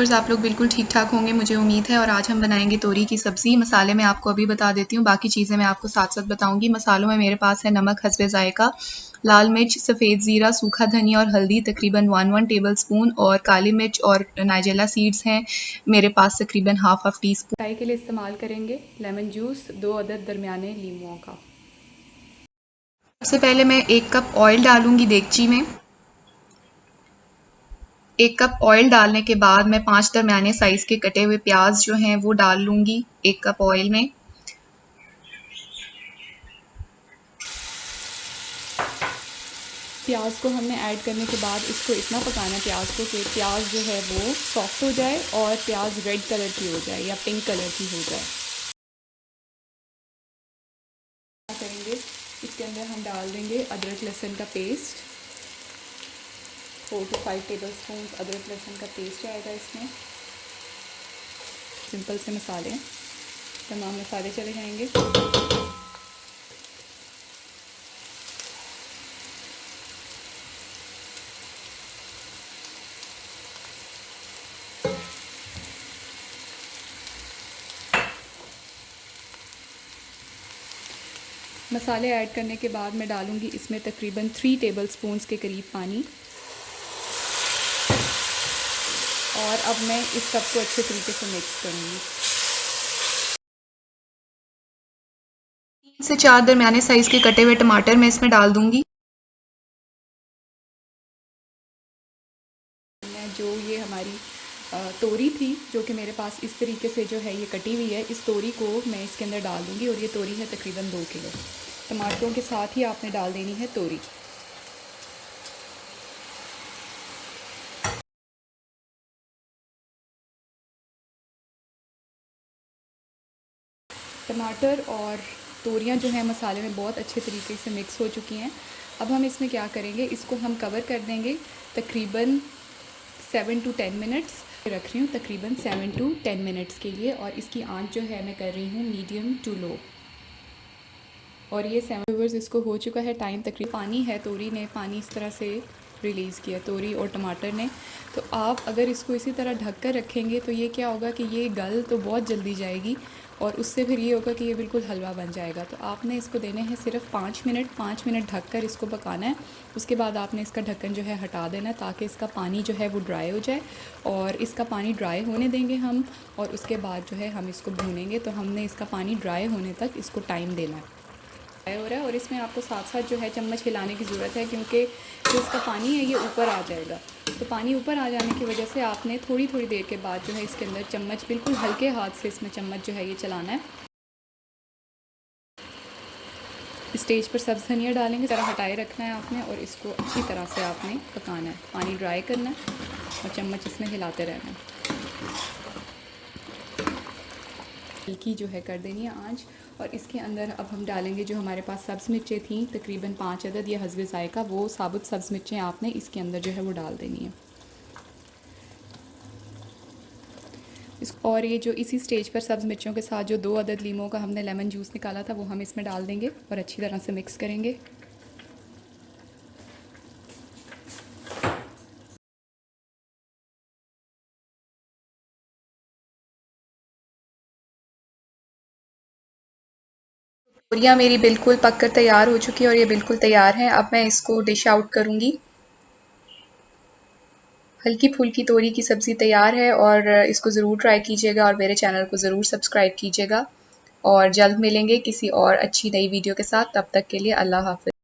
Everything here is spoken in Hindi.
व्यूअर्स, आप लोग बिल्कुल ठीक ठाक होंगे मुझे उम्मीद है। और आज हम बनाएंगे तोरी की सब्ज़ी। मसाले मैं आपको अभी बता देती हूँ, बाकी चीज़ें मैं आपको साथ साथ बताऊँगी। मसालों में मेरे पास है नमक हस्बे ज़ायक़ा, लाल मिर्च, सफ़ेद ज़ीरा, सूखा धनिया और हल्दी तकरीबन 1 टेबल स्पून, और काली मिर्च और नाइजेला सीड्स हैं मेरे पास तकरीबन हाफ टी स्पून। चाय के लिए इस्तेमाल करेंगे लेमन जूस 2 अदद दरमियाने लीमुओं का। सबसे पहले मैं 1 कप ऑयल डालूंगी देगची में। 1 कप ऑयल डालने के बाद मैं 5 दरमियाने साइज़ के कटे हुए प्याज जो हैं वो डाल लूँगी 1 कप ऑयल में। प्याज को हमने ऐड करने के बाद इसको इतना पकाना है प्याज को कि प्याज जो है वो सॉफ्ट हो जाए और प्याज रेड कलर की हो जाए या पिंक कलर की हो जाए। क्या करेंगे, इसके अंदर हम डाल देंगे अदरक लहसुन का पेस्ट। 4 to 5 टेबल स्पून अदरक लहसुन का पेस्ट आएगा इसमें। सिंपल से मसाले, तमाम मसाले चले जाएंगे। मसाले ऐड करने के बाद मैं डालूंगी इसमें तकरीबन 3 टेबल स्पून्स के करीब पानी। और अब मैं इस सब को अच्छे तरीके से मिक्स करूँगी। 3 से 4 दरमियाने साइज़ के कटे हुए टमाटर मैं इसमें डाल दूँगी। मैं जो ये हमारी तोरी थी जो कि मेरे पास इस तरीके से जो है ये कटी हुई है, इस तोरी को मैं इसके अंदर डाल दूँगी। और ये तोरी है तकरीबन 2 किलो। टमाटरों के साथ ही आपने डाल देनी है तोरी। टमाटर और तोरियां जो है मसाले में बहुत अच्छे तरीके से मिक्स हो चुकी हैं। अब हम इसमें क्या करेंगे, इसको हम कवर कर देंगे तकरीबन 7 to 10 मिनट्स रख रही हूँ, तकरीबन 7 to 10 मिनट्स के लिए। और इसकी आंच जो है मैं कर रही हूँ मीडियम टू लो। और ये 7 व्यूअर्स इसको हो चुका है टाइम तकरीबन। पानी है, तोरी ने पानी इस तरह से रिलीज़ किया, तोरी और टमाटर ने। तो आप अगर इसको इसी तरह ढक कर रखेंगे तो ये क्या होगा कि ये गल तो बहुत जल्दी जाएगी और उससे फिर ये होगा कि ये बिल्कुल हलवा बन जाएगा। तो आपने इसको देने हैं सिर्फ 5 मिनट। 5 मिनट ढक कर इसको पकाना है। उसके बाद आपने इसका ढक्कन जो है हटा देना है ताकि इसका पानी जो है वो ड्राई हो जाए। और इसका पानी ड्राई होने देंगे हम, और उसके बाद जो है हम इसको भूनेंगे। तो हमने इसका पानी ड्राई होने तक इसको टाइम देना है। हो रहा है और इसमें आपको साथ साथ जो है चम्मच हिलाने की ज़रूरत है, क्योंकि जो इसका पानी है ये ऊपर आ जाएगा। तो पानी ऊपर आ जाने की वजह से आपने थोड़ी थोड़ी देर के बाद जो है इसके अंदर चम्मच, बिल्कुल हल्के हाथ से इसमें चम्मच जो है ये चलाना है। स्टेज पर सब्ज़ धनिया डालेंगे, ज़रा हटाए रखना है आपने, और इसको अच्छी तरह से आपने पकाना है। पानी ड्राई करना है और चम्मच इसमें हिलाते रहना है। हल्की जो है कर देनी है आंच। और इसके अंदर अब हम डालेंगे जो हमारे पास सब्ज़ मिर्चें थी तकरीबन 5 अदद या हस्बे ज़ायक़ा, वो साबुत सब्ज़ मिर्चें आपने इसके अंदर जो है वो डाल देनी है। और ये जो इसी स्टेज पर सब्ज़ मिर्चों के साथ जो 2 अदद लीमों का हमने लेमन जूस निकाला था वो हम इसमें डाल देंगे और अच्छी तरह से मिक्स करेंगे। तोरियाँ मेरी बिल्कुल पक कर तैयार हो चुकी है और ये बिल्कुल तैयार हैं। अब मैं इसको डिश आउट करूँगी। हल्की फुल्की तोरी की सब्ज़ी तैयार है और इसको ज़रूर ट्राई कीजिएगा और मेरे चैनल को ज़रूर सब्सक्राइब कीजिएगा। और जल्द मिलेंगे किसी और अच्छी नई वीडियो के साथ। तब तक के लिए अल्लाह हाफ़िज़।